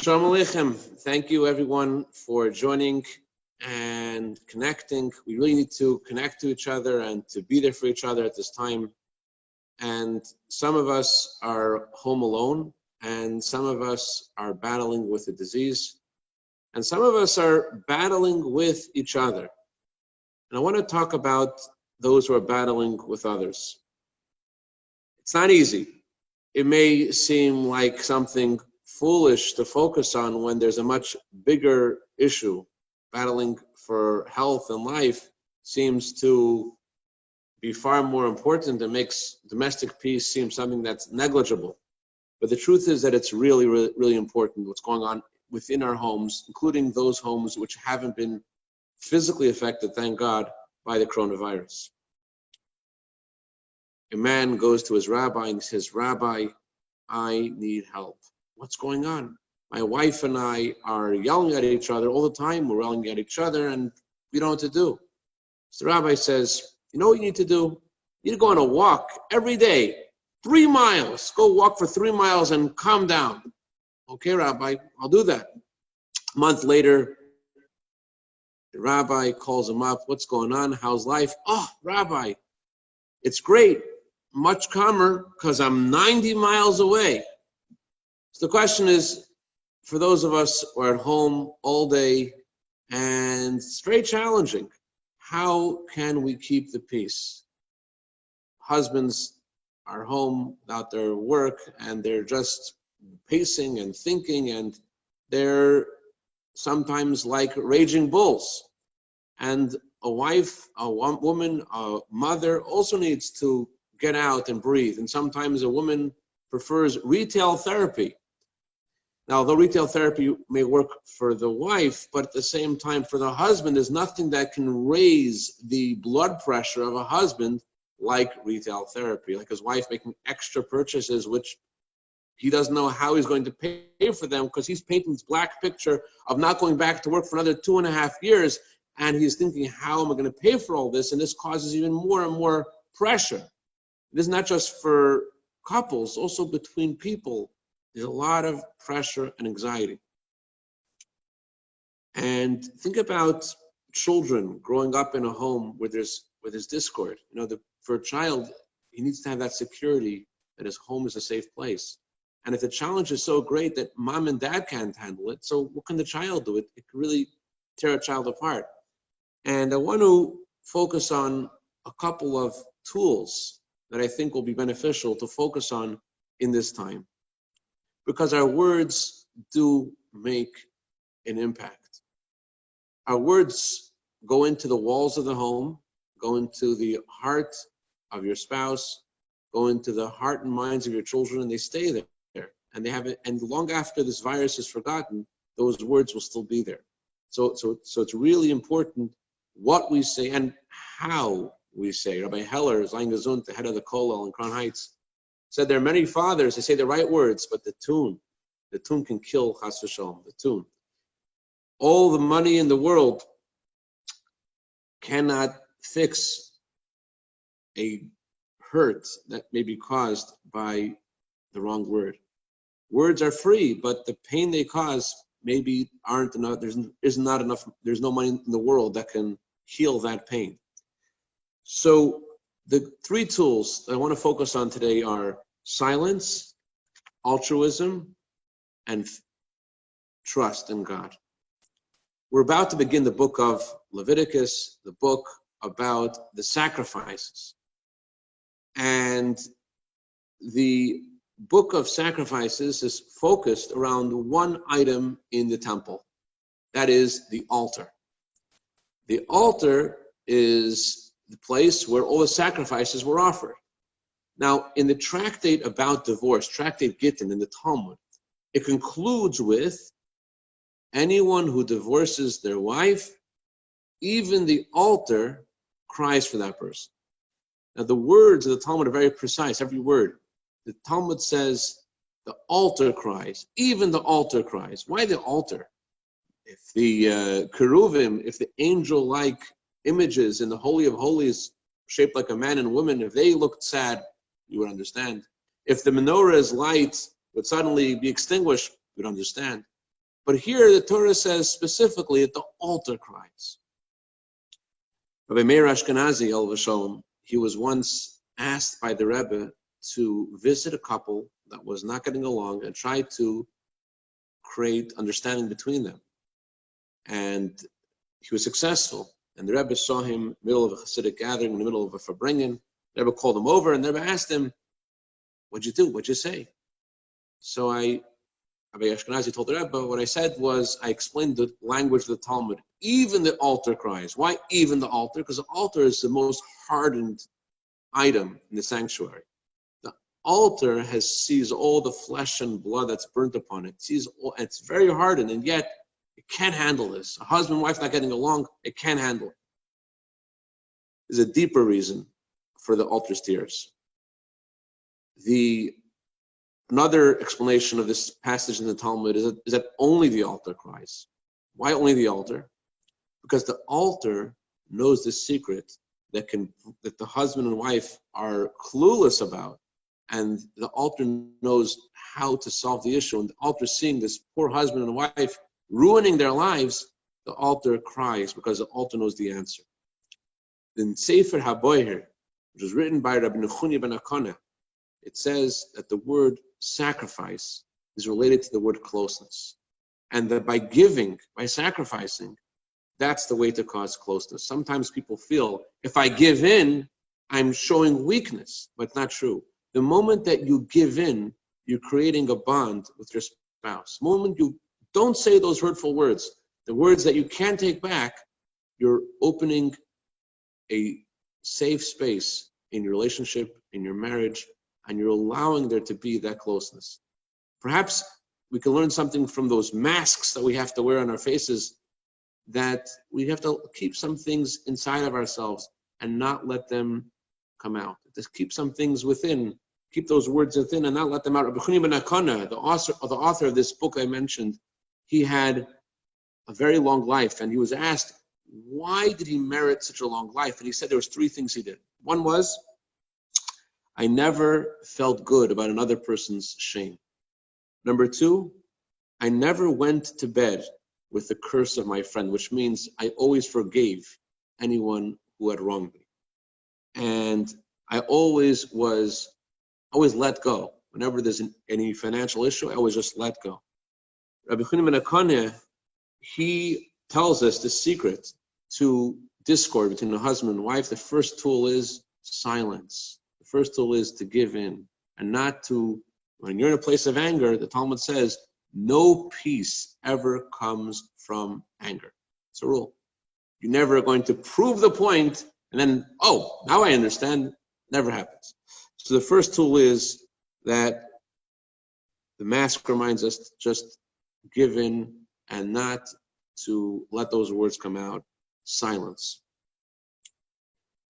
Shalom Aleichem. Thank you everyone for joining and connecting. We really need to connect to each other and to be there for each other at this time. And some of us are home alone, and some of us are battling with a disease, and some of us are battling with each other. And I want to talk about those who are battling with others. It's not easy. It may seem like something foolish to focus on when there's a much bigger issue. Battling for health and life seems to be far more important and makes domestic peace seem something that's negligible. But the truth is that it's really, really, really important what's going on within our homes, including those homes which haven't been physically affected, thank God, by the coronavirus. A man goes to his rabbi and says, "Rabbi, I need help. What's going on? My wife and I are yelling at each other all the time. We're yelling at each other and we don't know what to do." So the rabbi says, "You know what you need to do? You need to go on a walk every day, 3 miles. Go walk for 3 miles and calm down." "Okay, Rabbi, I'll do that." A month later, the rabbi calls him up. "What's going on? How's life?" "Oh, Rabbi, it's great. Much calmer because I'm 90 miles away." So the question is, for those of us who are at home all day, and it's very challenging, how can we keep the peace? Husbands are home without their work, and they're just pacing and thinking, and they're sometimes like raging bulls. And a wife, a woman, a mother also needs to get out and breathe. And sometimes a woman prefers retail therapy. Now, although retail therapy may work for the wife, but at the same time for the husband, there's nothing that can raise the blood pressure of a husband like retail therapy, like his wife making extra purchases, which he doesn't know how he's going to pay for them because he's painting this black picture of not going back to work for another 2.5 years. And he's thinking, how am I going to pay for all this? And this causes even more and more pressure. This is not just for couples, also between people. There's a lot of pressure and anxiety. And think about children growing up in a home where there's discord. You know, for a child, he needs to have that security that his home is a safe place. And if the challenge is so great that mom and dad can't handle it, so what can the child do? It can really tear a child apart. And I want to focus on a couple of tools that I think will be beneficial to focus on in this time. Because our words do make an impact. Our words go into the walls of the home, go into the heart of your spouse, go into the heart and minds of your children, and they stay there. And they have it, and long after this virus is forgotten, those words will still be there. So it's really important what we say and how we say. Rabbi Heller, Zayin Gesund, the head of the Kollel in Crown Heights, said there are many fathers, they say the right words, but the tune can kill chassidus, the tune. All the money in the world cannot fix a hurt that may be caused by the wrong word. Words are free, but the pain they cause maybe aren't enough. There's not enough. There's no money in the world that can heal that pain. So the 3 tools that I want to focus on today are silence, altruism, and trust in God. We're about to begin the book of Leviticus, the book about the sacrifices. And the book of sacrifices is focused around one item in the temple. That is the altar. The altar is the place where all the sacrifices were offered. Now, in the tractate about divorce, Tractate Gittin in the Talmud, it concludes with anyone who divorces their wife, even the altar cries for that person. Now, the words of the Talmud are very precise, every word. The Talmud says the altar cries, even the altar cries. Why the altar? If the cheruvim, if the angel-like images in the Holy of Holies shaped like a man and woman, if they looked sad, you would understand. If the menorah's light would suddenly be extinguished, you would understand. But here the Torah says specifically that the altar cries. Rabbi Meir Ashkenazi, Olav Shalom, he was once asked by the Rebbe to visit a couple that was not getting along and try to create understanding between them. And he was successful. And the Rebbe saw him in the middle of a Hasidic gathering, in the middle of a farbrengen. The Rebbe called him over, and the Rebbe asked him, "What'd you do? What'd you say?" So Rabbi Ashkenazi told the Rebbe, what I said was, I explained the language of the Talmud. Even the altar cries. Why even the altar? Because the altar is the most hardened item in the sanctuary. The altar sees all the flesh and blood that's burnt upon it. It's very hardened, and yet it can't handle this. A husband and wife not getting along, it can't handle it. There's a deeper reason for the altar's tears. Another explanation of this passage in the Talmud is that only the altar cries. Why only the altar? Because the altar knows the secret that the husband and wife are clueless about, and the altar knows how to solve the issue. And the altar, seeing this poor husband and wife ruining their lives, the altar cries because the altar knows the answer. In Sefer HaBoyer, which was written by Rabbi Nechuni ben Akana, it says that the word sacrifice is related to the word closeness. And that by giving, by sacrificing, that's the way to cause closeness. Sometimes people feel, if I give in, I'm showing weakness, but it's not true. The moment that you give in, you're creating a bond with your spouse. The moment you don't say those hurtful words, the words that you can't take back, you're opening a safe space in your relationship, in your marriage, and you're allowing there to be that closeness. Perhaps we can learn something from those masks that we have to wear on our faces, that we have to keep some things inside of ourselves and not let them come out. Just keep some things within, keep those words within and not let them out. Rabbi Nechuni ben Akana, the author of this book I mentioned, he had a very long life, and he was asked, why did he merit such a long life? And he said there was three things he did. One was, I never felt good about another person's shame. Number two, I never went to bed with the curse of my friend, which means I always forgave anyone who had wronged me. And I always let go. Whenever there's any financial issue, I always just let go. Rabbi Nechuni ben Akana, he tells us the secret to discord between the husband and wife. The first tool is silence. The first tool is to give in and not to, when you're in a place of anger, the Talmud says, no peace ever comes from anger. It's a rule. You're never going to prove the point and then, oh, now I understand. Never happens. So the first tool is that the mask reminds us to just give in and not to let those words come out. Silence.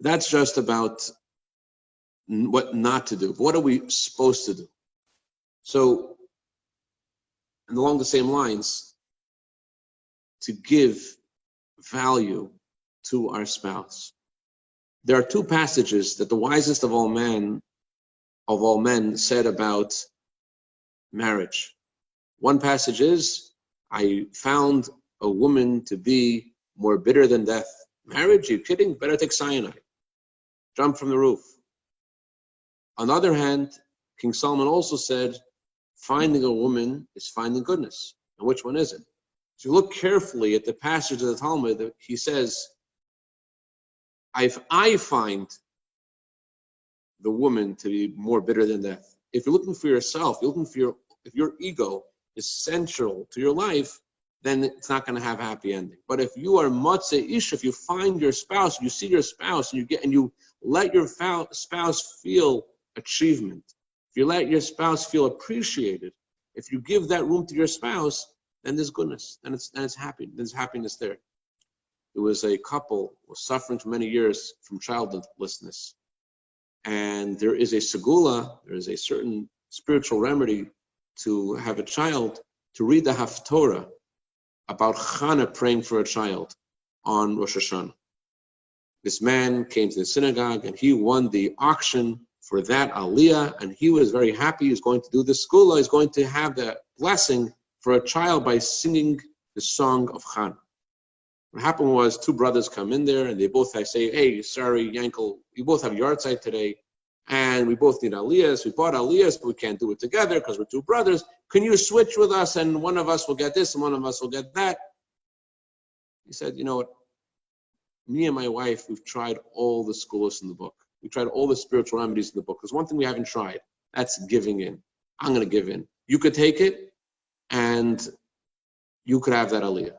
That's just about what not to do. But what are we supposed to do? So, and along the same lines, to give value to our spouse. There are two passages that the wisest of all men said about marriage. One passage is, I found a woman to be more bitter than death. Marriage? Are you kidding? Better take cyanide. Jump from the roof. On the other hand, King Solomon also said, finding a woman is finding goodness. And which one is it? If you look carefully at the passage of the Talmud, he says, if I find the woman to be more bitter than death, if you're looking for yourself, if your ego is central to your life, then it's not going to have a happy ending. But if you are matzeh ish, if you find your spouse, you see your spouse, and you let your spouse feel achievement, if you let your spouse feel appreciated, if you give that room to your spouse, then there's goodness, then it's happy. There's happiness there. There was a couple who was suffering for many years from childlessness, and there is a segula, there is a certain spiritual remedy to have a child, to read the Haftorah about Hannah praying for a child on Rosh Hashanah. This man came to the synagogue and he won the auction for that aliyah, and he was very happy. He's going to do the segula. He's going to have the blessing for a child by singing the song of Chan. What happened was 2 brothers come in there and they both say, hey, sorry, Yankel, we both have yahrzeit today and we both need aliyahs. We bought aliyahs, but we can't do it together because we're 2 brothers. Can you switch with us and one of us will get this and one of us will get that? He said, you know what? Me and my wife, we've tried all the schools in the book. We tried all the spiritual remedies in the book. There's one thing we haven't tried. That's giving in. I'm going to give in. You could take it and you could have that aliyah.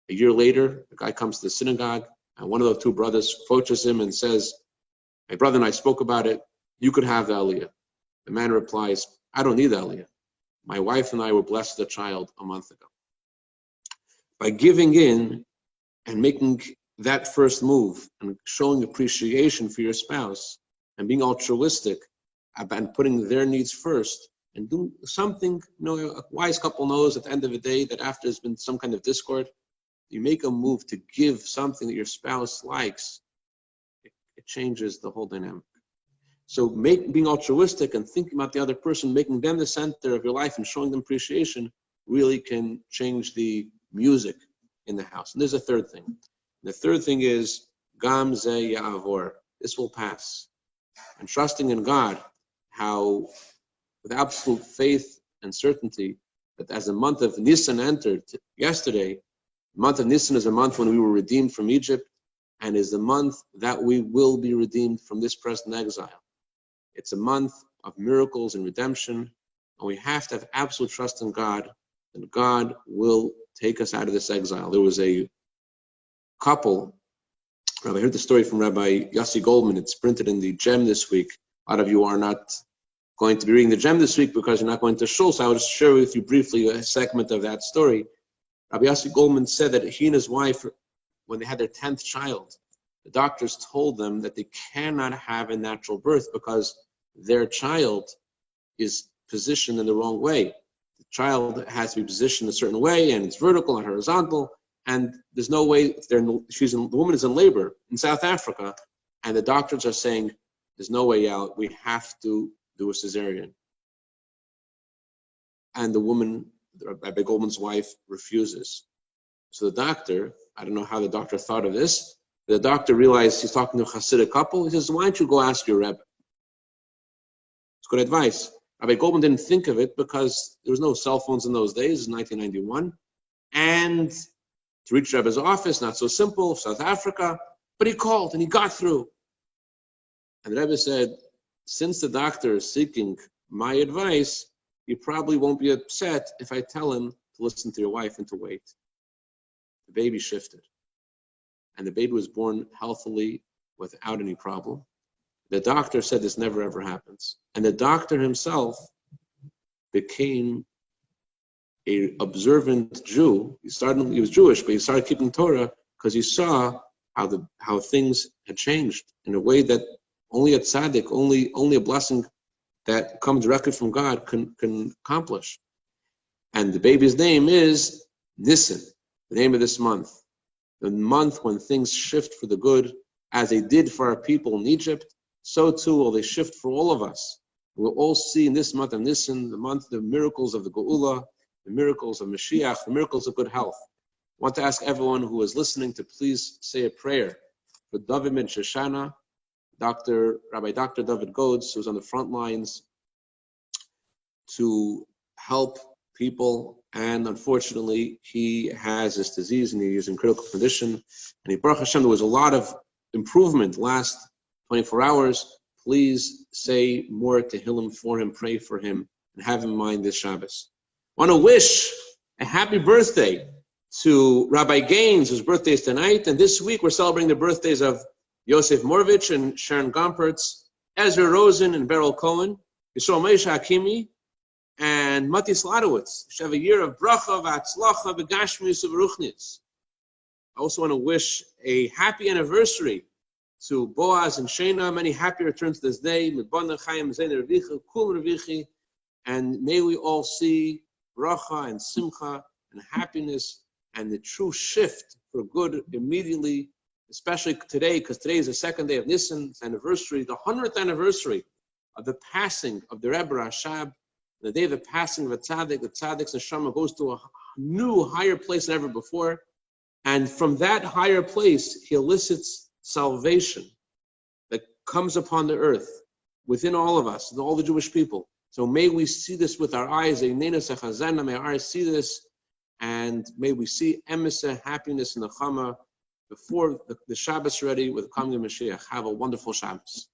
A year later, the guy comes to the synagogue and one of the 2 brothers approaches him and says, my brother and I spoke about it. You could have the aliyah. The man replies, I don't need the aliyah. My wife and I were blessed with a child a month ago. By giving in and making that first move and showing appreciation for your spouse and being altruistic and putting their needs first and doing something, a wise couple knows at the end of the day that after there's been some kind of discord, you make a move to give something that your spouse likes, it changes the whole dynamic. So being altruistic and thinking about the other person, making them the center of your life and showing them appreciation really can change the music in the house. And there's a third thing. The third thing is, Gam Ze Ya'avor. This will pass. And trusting in God, how with absolute faith and certainty that as the month of Nisan entered yesterday, the month of Nisan is a month when we were redeemed from Egypt and is the month that we will be redeemed from this present exile. It's a month of miracles and redemption, and we have to have absolute trust in God, and God will take us out of this exile. There was a couple, I heard the story from Rabbi Yossi Goldman. It's printed in the Gem this week. A lot of you are not going to be reading the Gem this week because you're not going to shul, so I will just share with you briefly a segment of that story. Rabbi Yossi Goldman said that he and his wife, when they had their 10th child, the doctors told them that they cannot have a natural birth because their child is positioned in the wrong way. The child has to be positioned a certain way, and it's vertical and horizontal, and there's no way. The woman is in labor in South Africa, and the doctors are saying there's no way out. We have to do a cesarean. And the woman, Rabbi Goldman's wife, refuses. So the doctor, I don't know how the doctor thought of this. The doctor realized he's talking to a Hasidic couple. He says, why don't you go ask your Rebbe? It's good advice. Rabbi Goldman didn't think of it because there was no cell phones in those days, in 1991. And to reach Rebbe's office, not so simple, South Africa. But he called and he got through. And the Rebbe said, since the doctor is seeking my advice, he probably won't be upset if I tell him to listen to your wife and to wait. The baby shifted. And the baby was born healthily without any problem. The doctor said this never ever happens. And the doctor himself became an observant Jew. He was Jewish, but he started keeping Torah because he saw how things had changed in a way that only a tzaddik, only a blessing that comes directly from God can accomplish. And the baby's name is Nisan, the name of this month. The month when things shift for the good, as they did for our people in Egypt, so too will they shift for all of us. We'll all see in this month of Nisan, the month, the miracles of the Geula, the miracles of Mashiach, the miracles of good health. I want to ask everyone who is listening to please say a prayer for David and Shoshana, Rabbi Dr. David Godes, who's on the front lines to help people. And unfortunately, he has this disease and he is in critical condition. And Baruch Hashem, there was a lot of improvement last 24 hours. Please say more Tehillim for him, pray for him, and have in mind this Shabbos. I want to wish a happy birthday to Rabbi Gaines, whose birthday is tonight. And this week we're celebrating the birthdays of Yosef Morovich and Sharon Gompertz, Ezra Rosen and Beryl Cohen, Yisrael Moshe Hakimi, and Mati Sladowitz. Should have a year of bracha, v'atzlacha, v'gashmius, v'ruchnis. I also want to wish a happy anniversary to Boaz and Shena. Many happy returns to this day. And may we all see bracha and simcha and happiness and the true shift for good immediately, especially today, because today is the second day of Nisan, it's anniversary, the 100th anniversary of the passing of the Rebbe Rashab. The day of the passing of a tzaddik, the tzaddik's neshama goes to a new, higher place than ever before. And from that higher place, he elicits salvation that comes upon the earth, within all of us, all the Jewish people. So may we see this with our eyes. May our eyes see this, and may we see emesa, happiness in the Chama before the Shabbos ready with the coming of Mashiach. Have a wonderful Shabbos.